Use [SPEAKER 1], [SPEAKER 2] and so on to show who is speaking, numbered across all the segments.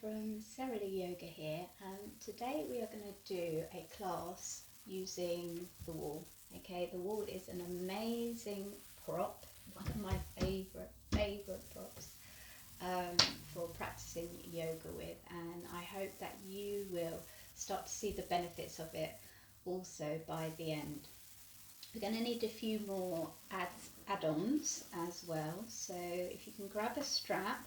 [SPEAKER 1] from Cerily Yoga here, and today we are going to do a class using the wall. Okay, the wall is an amazing prop, one of my favourite props for practicing yoga with, and I hope that you will start to see the benefits of it also by the end. We're going to need a few more add-ons as well, so if you can grab a strap,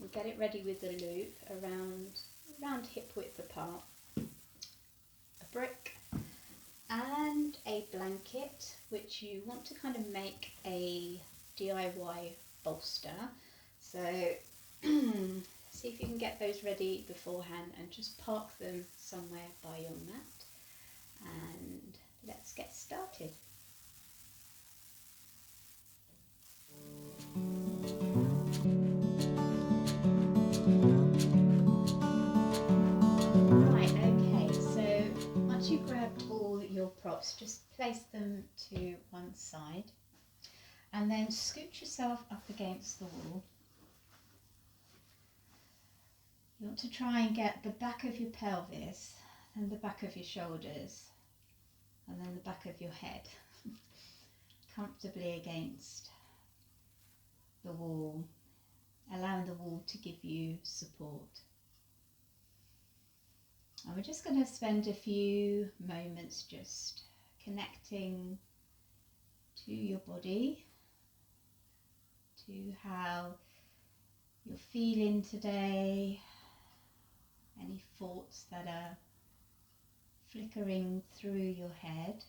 [SPEAKER 1] we'll get it ready with the loop around hip width apart, a brick and a blanket, which you want to kind of make a DIY bolster. So see if you can get those ready beforehand and just park them somewhere by your mat, and let's get started. Right, okay, so once you've grabbed all your props, just place them to one side and then scoot yourself up against the wall. You want to try and get the back of your pelvis and the back of your shoulders and then the back of your head comfortably against the wall, allowing the wall to give you support. And we're just going to spend a few moments just connecting to your body, to how you're feeling today, any thoughts that are flickering through your head.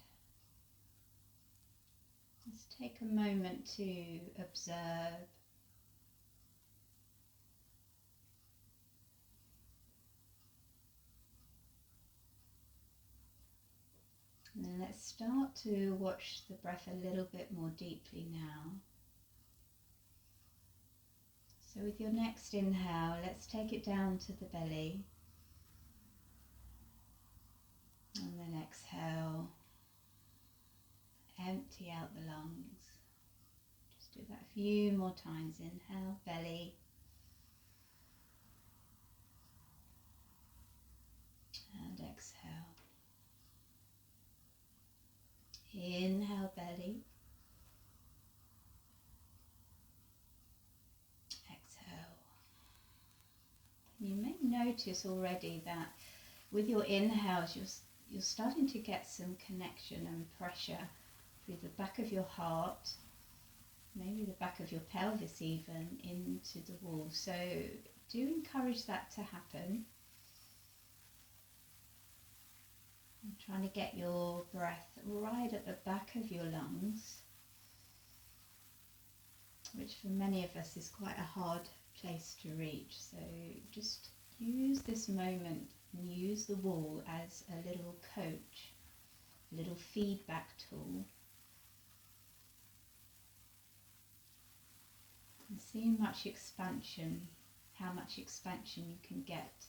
[SPEAKER 1] Just take a moment to observe. And then let's start to watch the breath a little bit more deeply now. So with your next inhale, let's take it down to the belly. And then exhale, empty out the lungs. Just do that a few more times. Inhale, belly. And exhale. Inhale, belly. Exhale. You may notice already that with your inhales, you're starting to get some connection and pressure through the back of your heart, maybe the back of your pelvis even, into the wall. So do encourage that to happen. I'm trying to get your breath right at the back of your lungs, which for many of us is quite a hard place to reach. So just use this moment and use the wall as a little coach, a little feedback tool. And see how much expansion you can get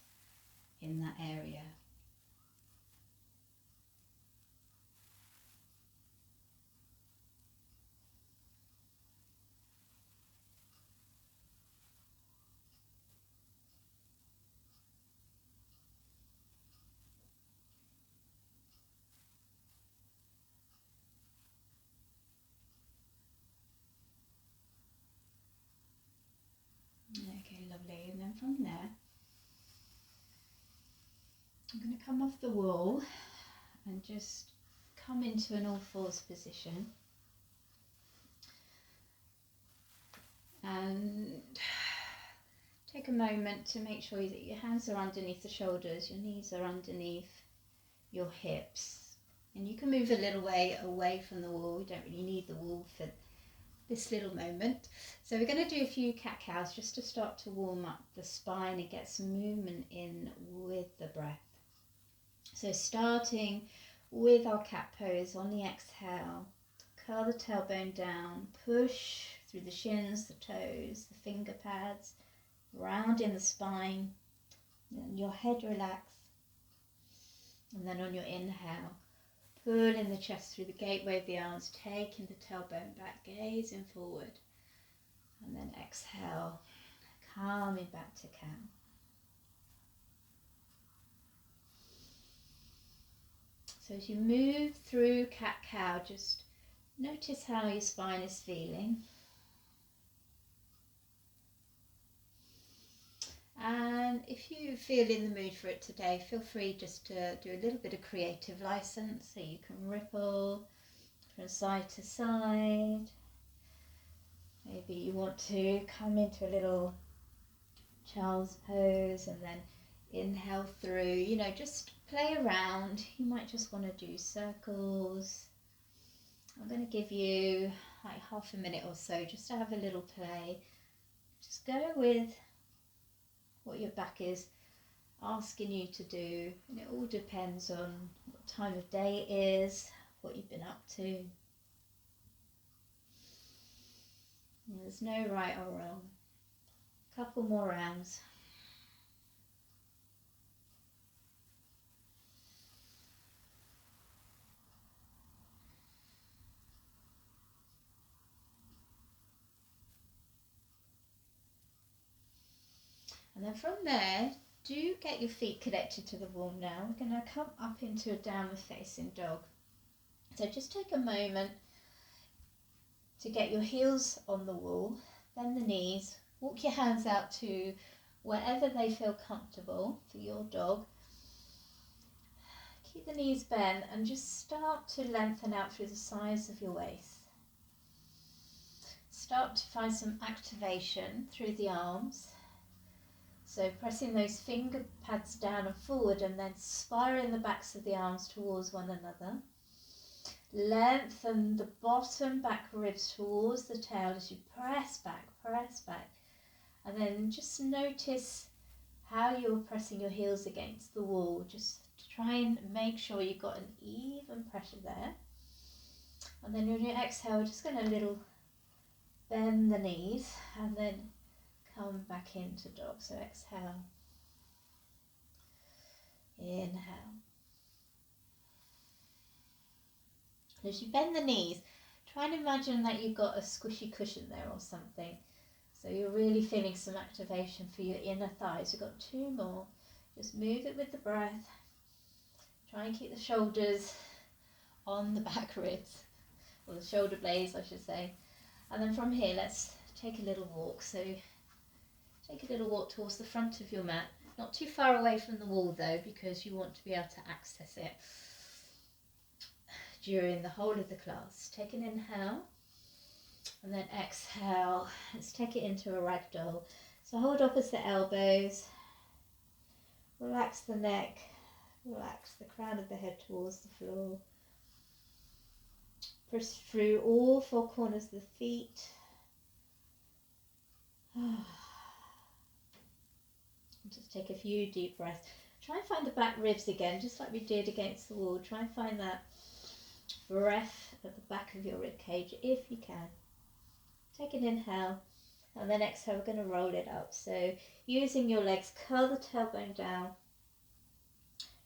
[SPEAKER 1] in that area. Okay, lovely. And then from there, I'm going to come off the wall and just come into an all fours position. And take a moment to make sure that your hands are underneath the shoulders, your knees are underneath your hips. And you can move a little way away from the wall. You don't really need the wall for this little moment. So we're going to do a few cat-cows just to start to warm up the spine and get some movement in with the breath. So starting with our cat pose on the exhale, curl the tailbone down, push through the shins, the toes, the finger pads, round in the spine, then your head relax, and then on your inhale, pull in the chest through the gateway of the arms, taking the tailbone back, gazing forward, and then exhale, coming back to cow. So as you move through cat-cow, just notice how your spine is feeling. And if you feel in the mood for it today, feel free just to do a little bit of creative license, so you can ripple from side to side. Maybe you want to come into a little child's pose and then inhale through, you know, just play around. You might just want to do circles. I'm going to give you like half a minute or so just to have a little play. Just go with what your back is asking you to do, and it all depends on what time of day it is, what you've been up to. There's no right or wrong. A couple more rounds. And then from there, do get your feet connected to the wall now. We're going to come up into a downward facing dog. So just take a moment to get your heels on the wall, bend the knees, walk your hands out to wherever they feel comfortable for your dog. Keep the knees bent and just start to lengthen out through the sides of your waist. Start to find some activation through the arms. So pressing those finger pads down and forward and then spiraling the backs of the arms towards one another. Lengthen the bottom back ribs towards the tail as you press back. And then just notice how you're pressing your heels against the wall. Just try and make sure you've got an even pressure there. And then on your exhale, we're just going to little bend the knees and then come back into dog. So exhale, inhale. And as you bend the knees, try and imagine that you've got a squishy cushion there or something. So you're really feeling some activation for your inner thighs. We've got 2 more. Just move it with the breath. Try and keep the shoulders on the back ribs, or the shoulder blades I should say. And then from here, let's take a little walk. So take a little walk towards the front of your mat. Not too far away from the wall though, because you want to be able to access it during the whole of the class. Take an inhale and then exhale. Let's take it into a ragdoll. So hold opposite elbows, relax the neck, relax the crown of the head towards the floor. Press through all 4 corners of the feet. Just take a few deep breaths. Try and find the back ribs again, just like we did against the wall. Try and find that breath at the back of your rib cage if you can. Take an inhale and then exhale. We're going to roll it up. So using your legs, curl the tailbone down,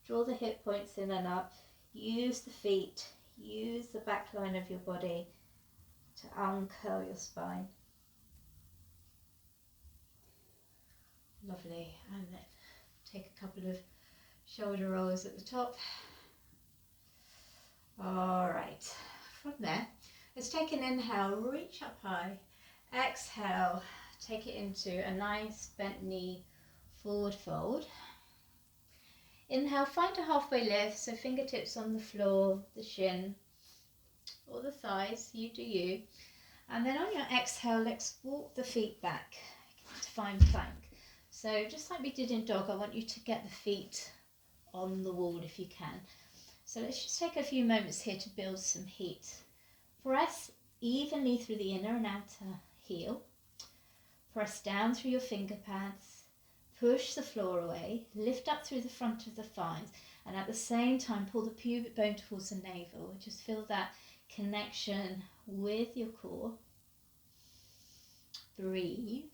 [SPEAKER 1] draw the hip points in and up, use the feet, use the back line of your body to uncurl your spine. Lovely. And then take a couple of shoulder rolls at the top. All right, from there, let's take an inhale, reach up high. Exhale, take it into a nice bent knee forward fold. Inhale, find a halfway lift, so fingertips on the floor, the shin or the thighs, you do you. And then on your exhale, let's walk the feet back to find plank. So just like we did in dog, I want you to get the feet on the wall if you can. So let's just take a few moments here to build some heat. Press evenly through the inner and outer heel. Press down through your finger pads. Push the floor away. Lift up through the front of the thighs. And at the same time, pull the pubic bone towards the navel. Just feel that connection with your core. Breathe.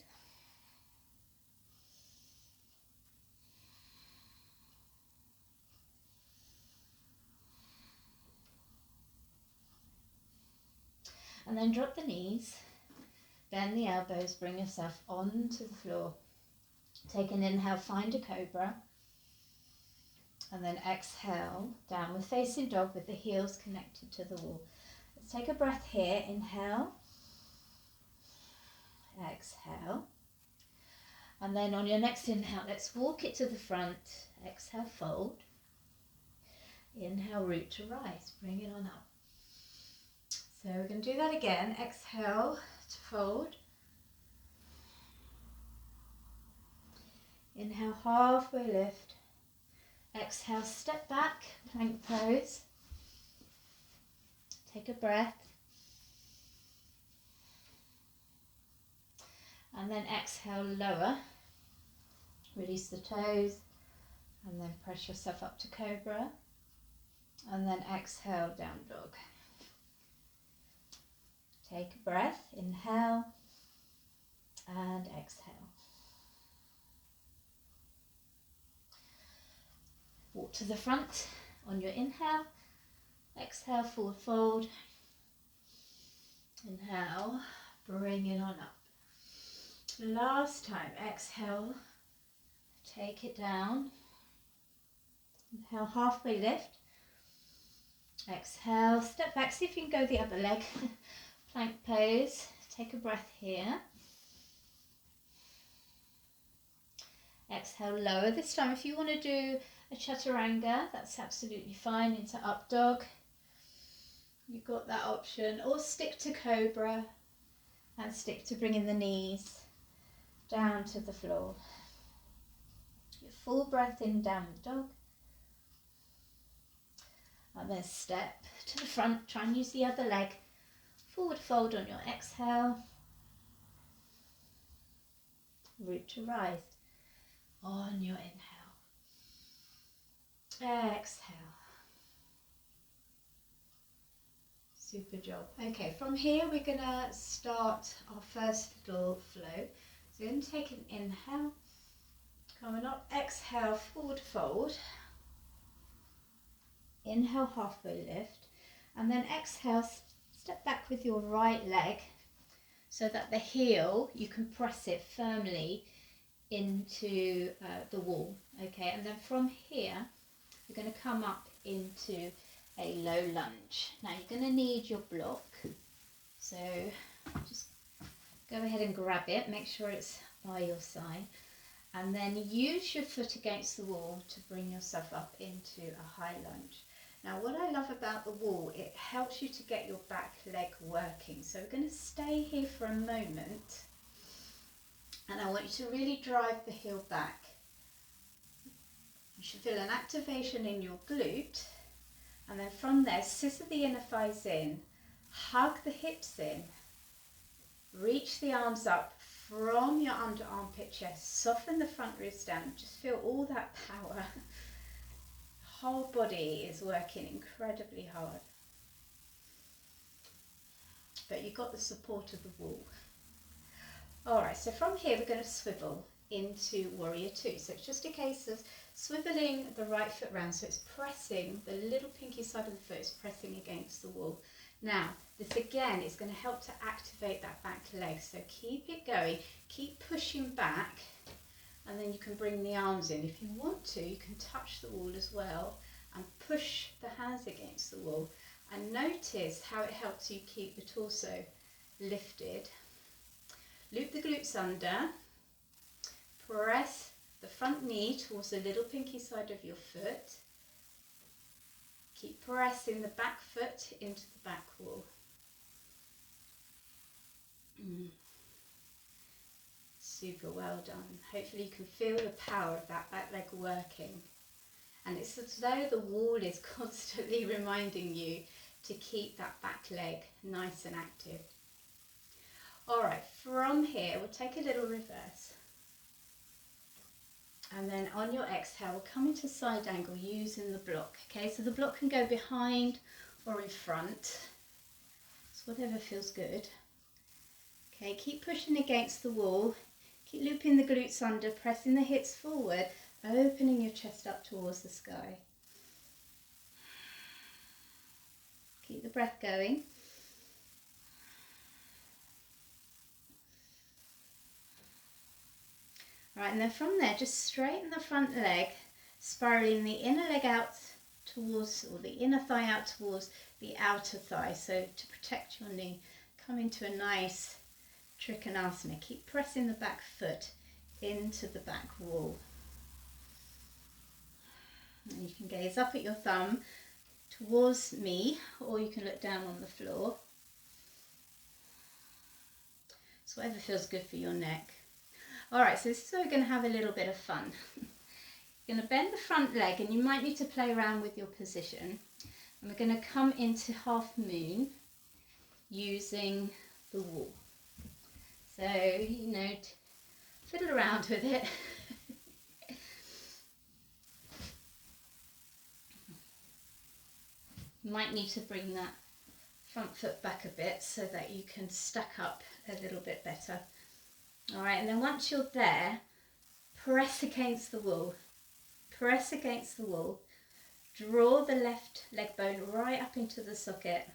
[SPEAKER 1] And then drop the knees, bend the elbows, bring yourself onto the floor. Take an inhale, find a cobra. And then exhale, downward facing dog with the heels connected to the wall. Let's take a breath here. Inhale, exhale. And then on your next inhale, let's walk it to the front. Exhale, fold. Inhale, root to rise. Bring it on up. So we're going to do that again. Exhale to fold. Inhale, halfway lift. Exhale, step back, plank pose. Take a breath. And then exhale, lower. Release the toes. And then press yourself up to cobra. And then exhale, down dog. Take a breath. Inhale. And exhale. Walk to the front on your inhale. Exhale, forward fold. Inhale, bring it on up. Last time, exhale, take it down. Inhale, halfway lift. Exhale, step back, see if you can go the other leg. Plank pose, take a breath here. Exhale, lower. This time, if you want to do a chaturanga, that's absolutely fine, into up dog. You've got that option. Or stick to cobra and stick to bringing the knees down to the floor. Your full breath in, downward dog. And then step to the front. Try and use the other leg. Forward fold on your exhale. Root to rise on your inhale. Exhale. Super job. Okay, from here we're going to start our first little flow. So we're going to take an inhale, coming up, exhale, forward fold. Inhale, halfway lift, and then exhale, step back with your right leg so that the heel, you can press it firmly into the wall. Okay, and then from here, we're going to come up into a low lunge. Now you're going to need your block, so just go ahead and grab it, make sure it's by your side, and then use your foot against the wall to bring yourself up into a high lunge. Now what I love about the wall, it helps you to get your back leg working. So we're going to stay here for a moment, and I want you to really drive the heel back. You should feel an activation in your glute, and then from there, scissor the inner thighs in, hug the hips in, reach the arms up from your under armpit chest, soften the front ribs down, just feel all that power. Whole body is working incredibly hard, but you've got the support of the wall. Alright, so from here we're going to swivel into warrior two. So it's just a case of swiveling the right foot round, so it's pressing, the little pinky side of the foot is pressing against the wall. Now this again is going to help to activate that back leg, so keep it going, keep pushing back. And then you can bring the arms in. If you want to, you can touch the wall as well and push the hands against the wall. And notice how it helps you keep the torso lifted. Loop the glutes under. Press the front knee towards the little pinky side of your foot. Keep pressing the back foot into the back wall. Super well done. Hopefully you can feel the power of that back leg working. And it's as though the wall is constantly reminding you to keep that back leg nice and active. Alright, from here we'll take a little reverse. And then on your exhale, we'll come into side angle using the block. Okay, so the block can go behind or in front. It's whatever feels good. Okay, keep pushing against the wall. Keep looping the glutes under, pressing the hips forward, opening your chest up towards the sky. Keep the breath going. Right, and then from there, just straighten the front leg, spiraling the inner leg out towards, or the inner thigh out towards the outer thigh. So to protect your knee, come into a nice Trikonasana. Keep pressing the back foot into the back wall. And you can gaze up at your thumb towards me, or you can look down on the floor. So whatever feels good for your neck. All right, so this is where we're going to have a little bit of fun. You're going to bend the front leg, and you might need to play around with your position. And we're going to come into half moon using the wall. So, you know, fiddle around with it. You might need to bring that front foot back a bit so that you can stack up a little bit better. All right, and then once you're there, press against the wall. Press against the wall. Draw the left leg bone right up into the socket.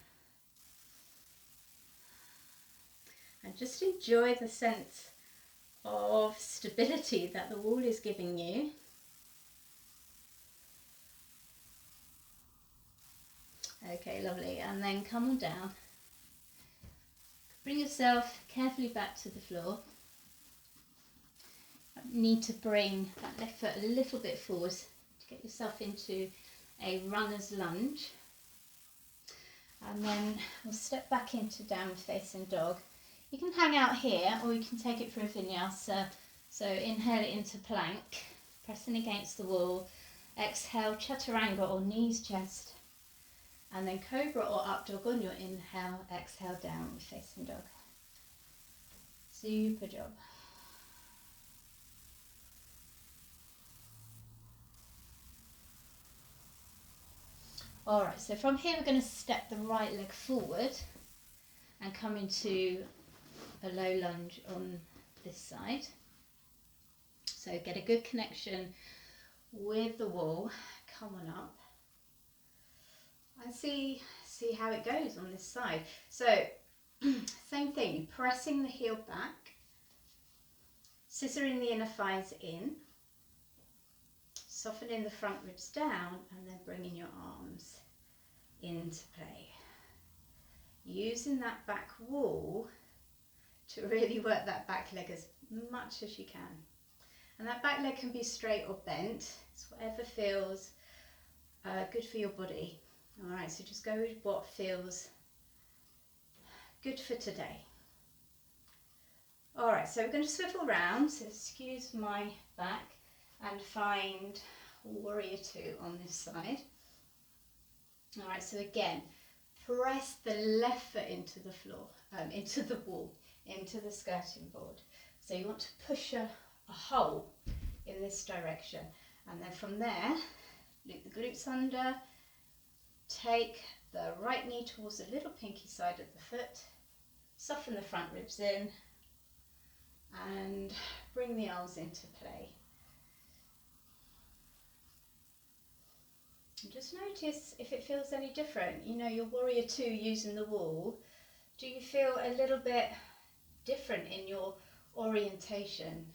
[SPEAKER 1] And just enjoy the sense of stability that the wall is giving you. Okay, lovely. And then come on down. Bring yourself carefully back to the floor. You need to bring that left foot a little bit forward to get yourself into a runner's lunge. And then we'll step back into downward facing dog. You can hang out here, or you can take it for a vinyasa. So inhale it into plank, pressing against the wall. Exhale, chaturanga or knees, chest. And then cobra or up dog on your inhale, exhale, downward facing dog. Super job. Alright, so from here we're going to step the right leg forward and come into a low lunge on this side. So get a good connection with the wall. Come on up. And see how it goes on this side. So same thing, pressing the heel back, scissoring the inner thighs in, softening the front ribs down, and then bringing your arms into play. Using that back wall to really work that back leg as much as you can. And that back leg can be straight or bent. It's whatever feels good for your body. All right, so just go with what feels good for today. All right, so we're going to swivel around, so excuse my back, and find warrior two on this side. All right, so again, press the left foot into the floor, into the wall, into the skirting board. So you want to push a hole in this direction, and then from there, loop the glutes under. Take the right knee towards the little pinky side of the foot, soften the front ribs in, and bring the arms into play. And just notice if it feels any different. You know, your warrior two using the wall, do you feel a little bit different in your orientation,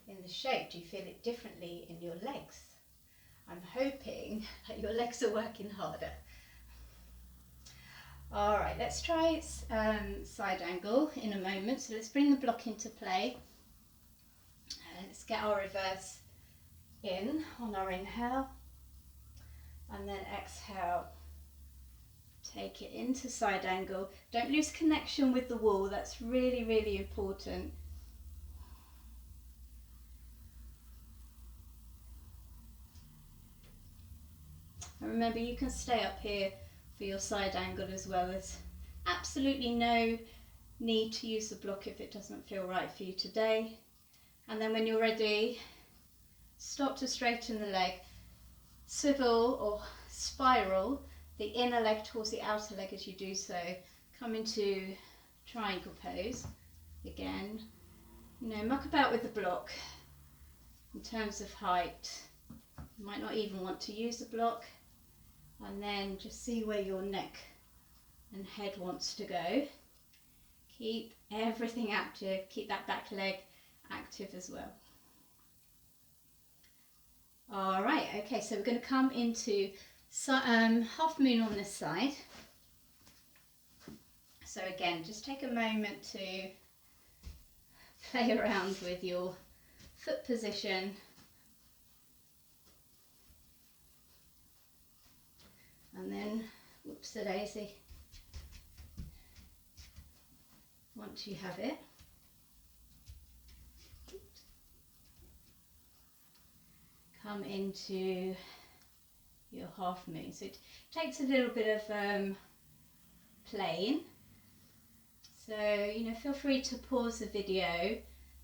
[SPEAKER 1] in the shape? Do you feel it differently in your legs? I'm hoping that your legs are working harder. All right, let's try side angle in a moment. So let's bring the block into play. And let's get our reverse in on our inhale. And then exhale. Take it into side angle. Don't lose connection with the wall. That's really, really important. And remember, you can stay up here for your side angle as well. There's absolutely no need to use the block if it doesn't feel right for you today. And then when you're ready, stop to straighten the leg, swivel or spiral the inner leg towards the outer leg as you do so. Come into triangle pose. Again, you know, muck about with the block in terms of height. You might not even want to use the block. And then just see where your neck and head wants to go. Keep everything active. Keep that back leg active as well. All right, okay, so we're going to come into half moon on this side. So again, just take a moment to play around with your foot position. And then, whoops-a-daisy, once you have it, come into your half moon. So it takes a little bit of playing. So, you know, feel free to pause the video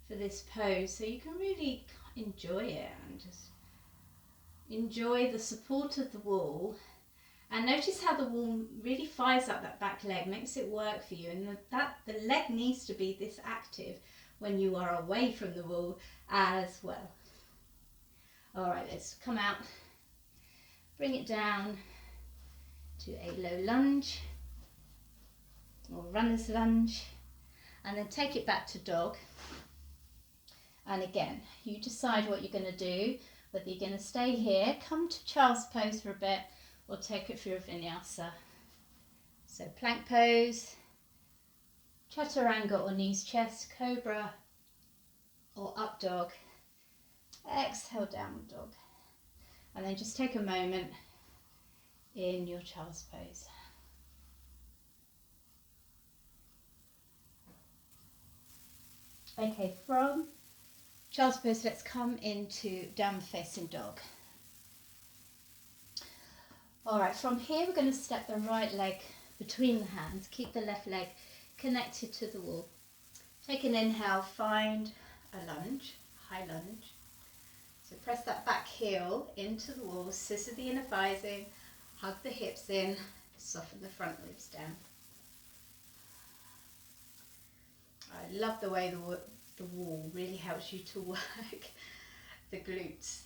[SPEAKER 1] for this pose so you can really enjoy it and just enjoy the support of the wall. And notice how the wall really fires up that back leg, makes it work for you, and the leg needs to be this active when you are away from the wall as well. All right, let's come out, bring it down to a low lunge or runner's lunge, and then take it back to dog. And again, you decide what you're going to do, whether you're going to stay here, come to child's pose for a bit, or take it through a vinyasa. So plank pose, chaturanga or knees chest, cobra or up dog, exhale downward dog, and then just take a moment in your child's pose. Okay, from child's pose, let's come into downward facing dog. All right, from here we're going to step the right leg between the hands, keep the left leg connected to the wall. Take an inhale, find a lunge, high lunge. So press that back heel into the wall, scissor the inner thighs in, hug the hips in, soften the front ribs down. I love the way the wall really helps you to work the glutes.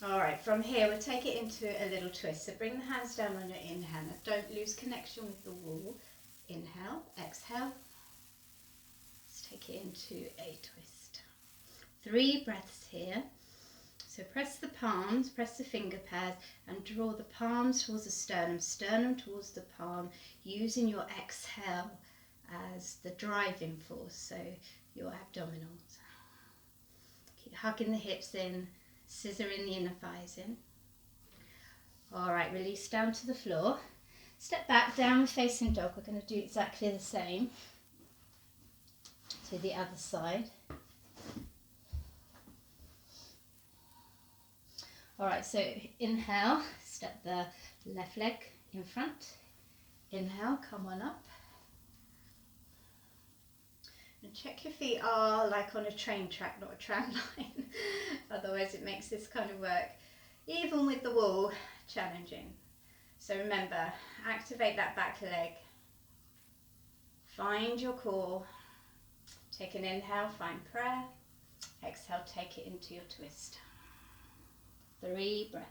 [SPEAKER 1] All right, from here we'll take it into a little twist. So bring the hands down on your inhale. Now don't lose connection with the wall. Inhale, exhale. Let's take it into a twist. 3 breaths here. So press the palms, press the finger pads, and draw the palms towards the sternum, sternum towards the palm, using your exhale as the driving force, so your abdominals. Keep hugging the hips in, scissoring the inner thighs in. All right, release down to the floor. Step back, downward facing dog. We're going to do exactly the same to the other side. All right, so inhale, step the left leg in front. Inhale, come on up. And check your feet are like on a train track, not a tram line. Otherwise it makes this kind of work, even with the wall, challenging. So remember, activate that back leg. Find your core. Take an inhale, find prayer. Exhale, take it into your twist. 3 breaths.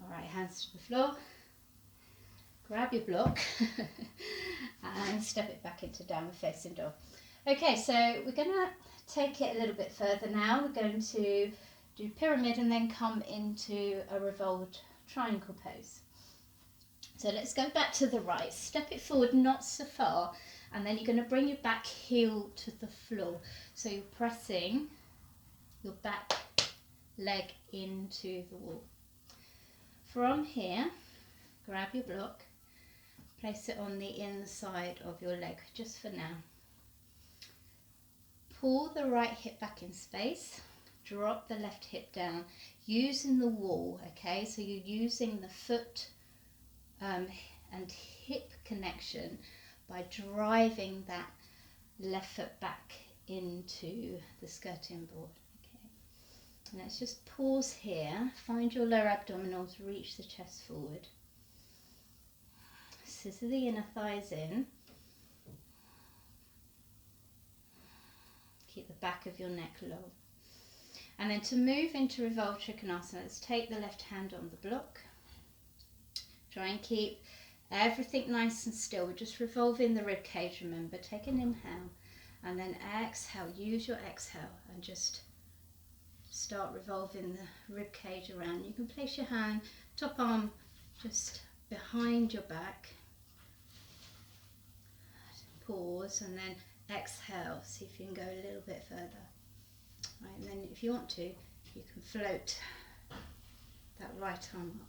[SPEAKER 1] All right, hands to the floor. Grab your block and step it back into downward facing dog. Okay, so we're going to take it a little bit further now. We're going to do pyramid and then come into a revolved triangle pose. So let's go back to the right, step it forward not so far, and then you're going to bring your back heel to the floor. So you're pressing your back leg into the wall. From here, grab your block, place it on the inside of your leg just for now. Pull the right hip back in space, drop the left hip down, using the wall, okay? So you're using the foot and hip connection by driving that left foot back into the skirting board. Okay. Let's just pause here, find your lower abdominals, reach the chest forward. Scissor the inner thighs in. Keep the back of your neck long. And then to move into Revolve Trikonasana, let's take the left hand on the block. Try and keep everything nice and still. We're just revolving the rib cage, remember. Take an inhale and then exhale. Use your exhale and just start revolving the rib cage around. You can place your hand, top arm, just behind your back. Pause and then exhale. See if you can go a little bit further. Right, and then if you want to, you can float that right arm up.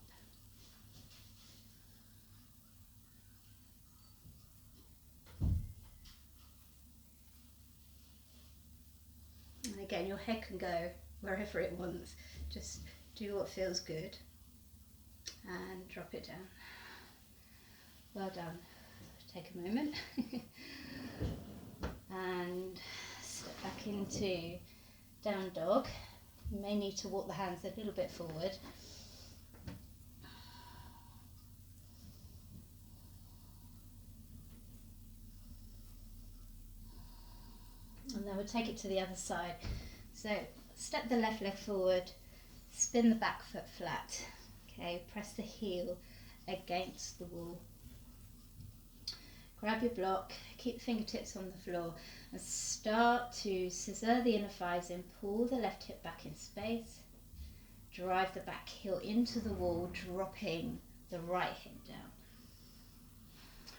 [SPEAKER 1] And again, your head can go wherever it wants. Just do what feels good and drop it down. Well done. Take a moment and step back into down dog. You may need to walk the hands a little bit forward. And then we'll take it to the other side. So step the left leg forward, spin the back foot flat. Okay, press the heel against the wall. Grab your block, keep the fingertips on the floor and start to scissor the inner thighs in. Pull the left hip back in space. Drive the back heel into the wall, dropping the right hip down.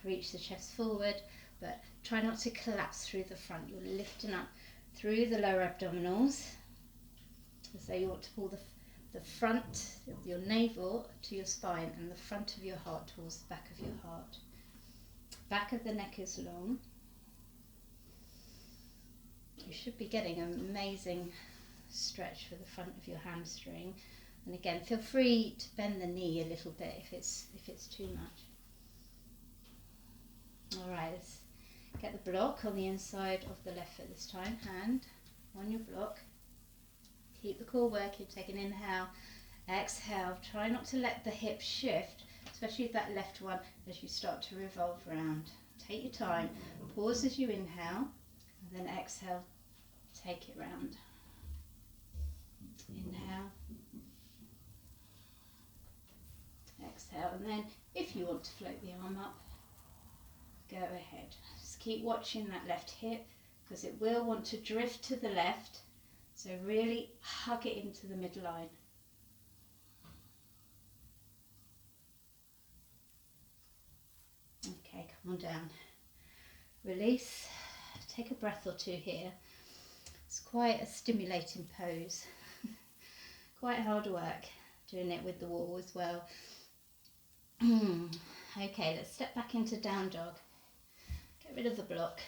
[SPEAKER 1] Reach the chest forward, but try not to collapse through the front. You're lifting up through the lower abdominals. So you want to pull the front of your navel to your spine and the front of your heart towards the back of your heart. Back of the neck is long. You should be getting an amazing stretch for the front of your hamstring. And again, feel free to bend the knee a little bit if it's too much. All right, let's get the block on the inside of the left foot this time. Hand on your block. Keep the core working. Take an inhale, exhale. Try not to let the hips shift, especially that left one, as you start to revolve around. Take your time. Pause as you inhale, and then exhale. Take it round. Inhale. Exhale, and then if you want to float the arm up, go ahead. Just keep watching that left hip because it will want to drift to the left. So really hug it into the midline. Okay, come on down. Release. Take a breath or two here. It's quite a stimulating pose. Quite hard work doing it with the wall as well. Okay, let's step back into down dog. Get rid of the block.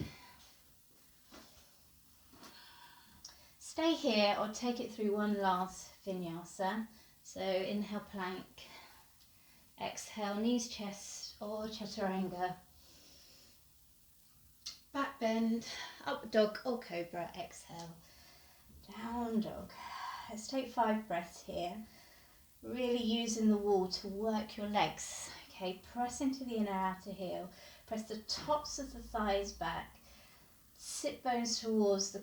[SPEAKER 1] Stay here or take it through one last vinyasa. So inhale, plank. Exhale, knees, chest or chaturanga. Back bend, up dog or cobra. Exhale, down dog. Let's take 5 breaths here. Really using the wall to work your legs. Okay, press into the inner outer heel. Press the tops of the thighs back. Sit bones towards the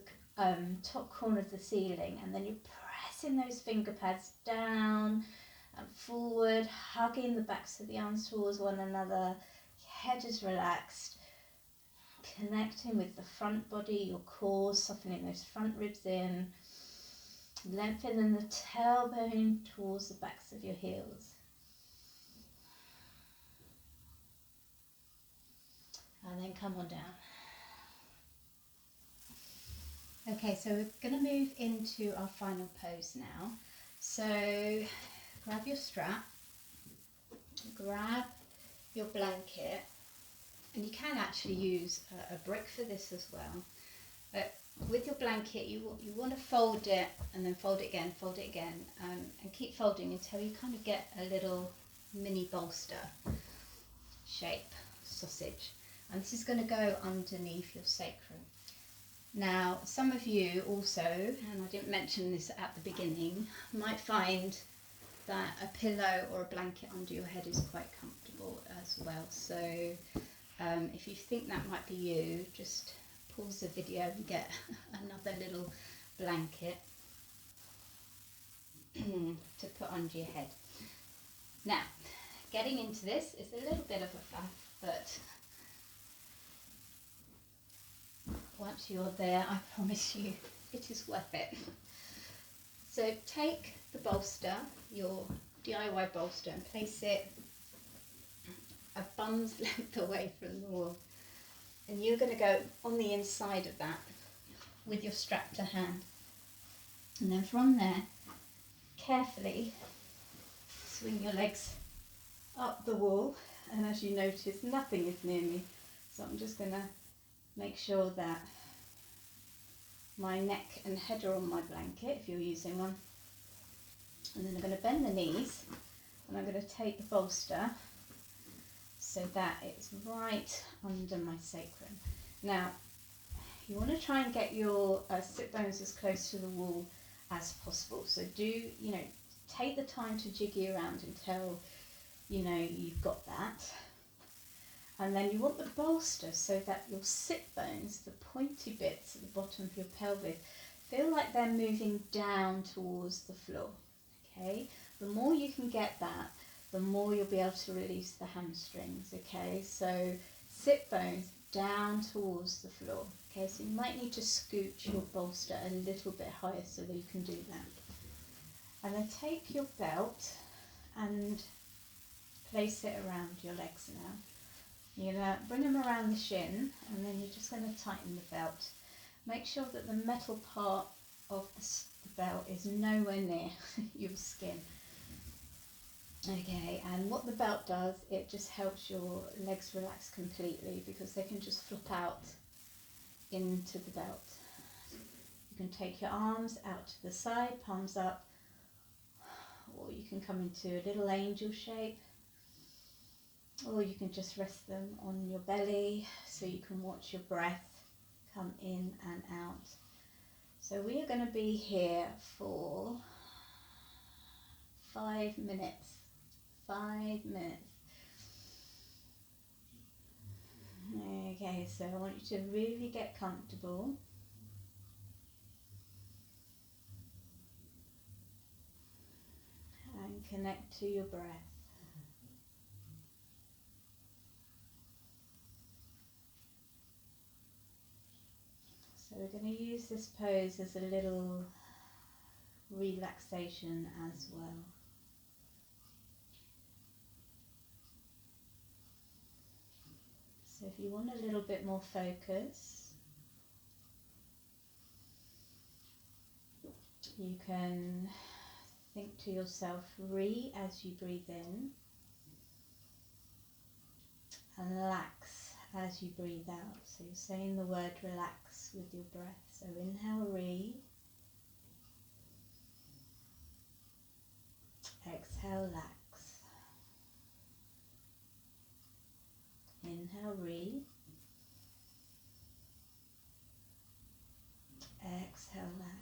[SPEAKER 1] top corner of the ceiling, and then you're pressing those finger pads down and forward, hugging the backs of the arms towards one another. Head is relaxed. Connecting with the front body, your core, softening those front ribs in. Lengthening the tailbone towards the backs of your heels. And then come on down. Okay, so we're going to move into our final pose now. So grab your strap, grab your blanket, and you can actually use a brick for this as well. But with your blanket, you want to fold it and then fold it again, and keep folding until you kind of get a little mini bolster shape sausage. And this is going to go underneath your sacrum. Now, some of you also, and I didn't mention this at the beginning, might find that a pillow or a blanket under your head is quite comfortable as well. So if you think that might be you, just pause the video and get another little blanket. to put under your head. Now, getting into this is a little bit of a faff, but once you're there, I promise you it is worth it. So take the bolster, your DIY bolster, and place it a bum's length away from the wall. And you're going to go on the inside of that with your strap to hand. And then from there, carefully swing your legs up the wall. And as you notice, nothing is near me. So I'm just going to make sure that my neck and head are on my blanket, if you're using one. And then I'm going to bend the knees, and I'm going to take the bolster so that it's right under my sacrum. Now, you want to try and get your sit bones as close to the wall as possible. So take the time to jiggy around until you've got that. And then you want the bolster so that your sit bones, the pointy bits at the bottom of your pelvis, feel like they're moving down towards the floor. Okay? The more you can get that, the more you'll be able to release the hamstrings. Okay? So sit bones down towards the floor. Okay? So you might need to scooch your bolster a little bit higher so that you can do that. And then take your belt and place it around your legs now. You're going to bring them around the shin, and then you're just going to tighten the belt. Make sure that the metal part of the belt is nowhere near your skin. Okay, and what the belt does, it just helps your legs relax completely because they can just flop out into the belt. You can take your arms out to the side, palms up, or you can come into a little angel shape. Or you can just rest them on your belly so you can watch your breath come in and out. So we are going to be here for 5 minutes. 5 minutes. Okay, so I want you to really get comfortable. And connect to your breath. So we're going to use this pose as a little relaxation as well. So if you want a little bit more focus, you can think to yourself re as you breathe in and lax as you breathe out. So you're saying the word relax with your breath. So inhale re, exhale lax. Inhale re, exhale lax.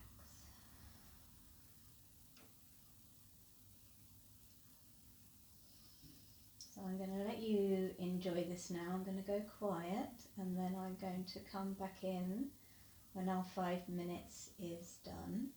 [SPEAKER 1] So I'm going to let you enjoy this now. I'm going to go quiet and then I'm going to come back in when our 5 minutes is done.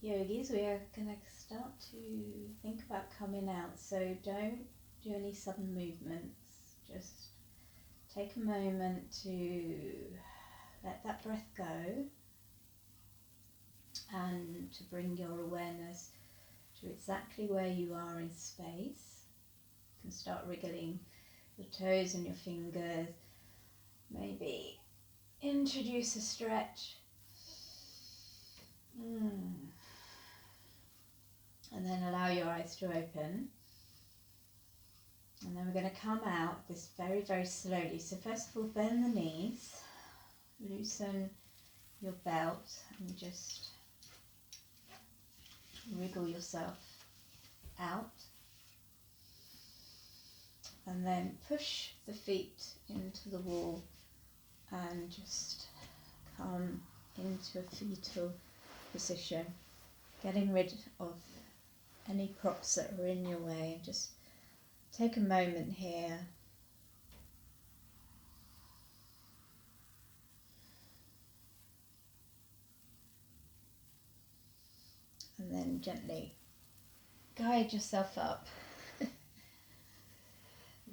[SPEAKER 1] Yogis, we are going to start to think about coming out, so don't do any sudden movements. Just take a moment to let that breath go and to bring your awareness to exactly where you are in space. You can start wriggling your toes and your fingers, maybe introduce a stretch. And then allow your eyes to open. And then we're going to come out this very, very slowly. So first of all, bend the knees, loosen your belt and just wriggle yourself out. And then push the feet into the wall and just come into a fetal position, getting rid of any props that are in your way, and just take a moment here and then gently guide yourself up.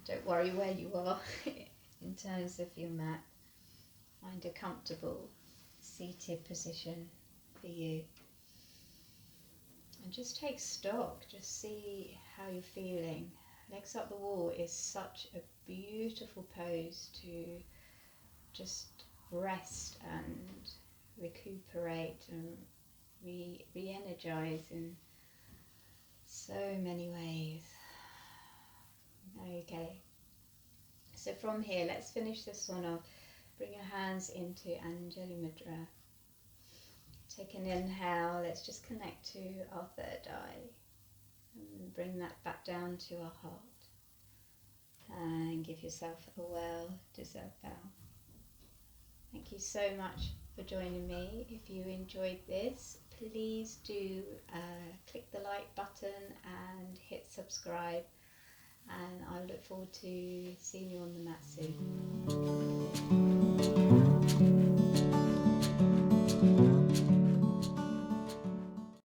[SPEAKER 1] Don't worry where you are in terms of your mat. Find a comfortable seated position for you. And just take stock, just see how you're feeling. Legs up the wall is such a beautiful pose to just rest and recuperate and re-energize in so many ways. Okay, so from here, let's finish this one off. Bring your hands into Anjali Mudra. Take an inhale, let's just connect to our third eye and bring that back down to our heart. And give yourself a well-deserved bow. Thank you so much for joining me. If you enjoyed this, please do click the like button and hit subscribe. And I look forward to seeing you on the mat soon.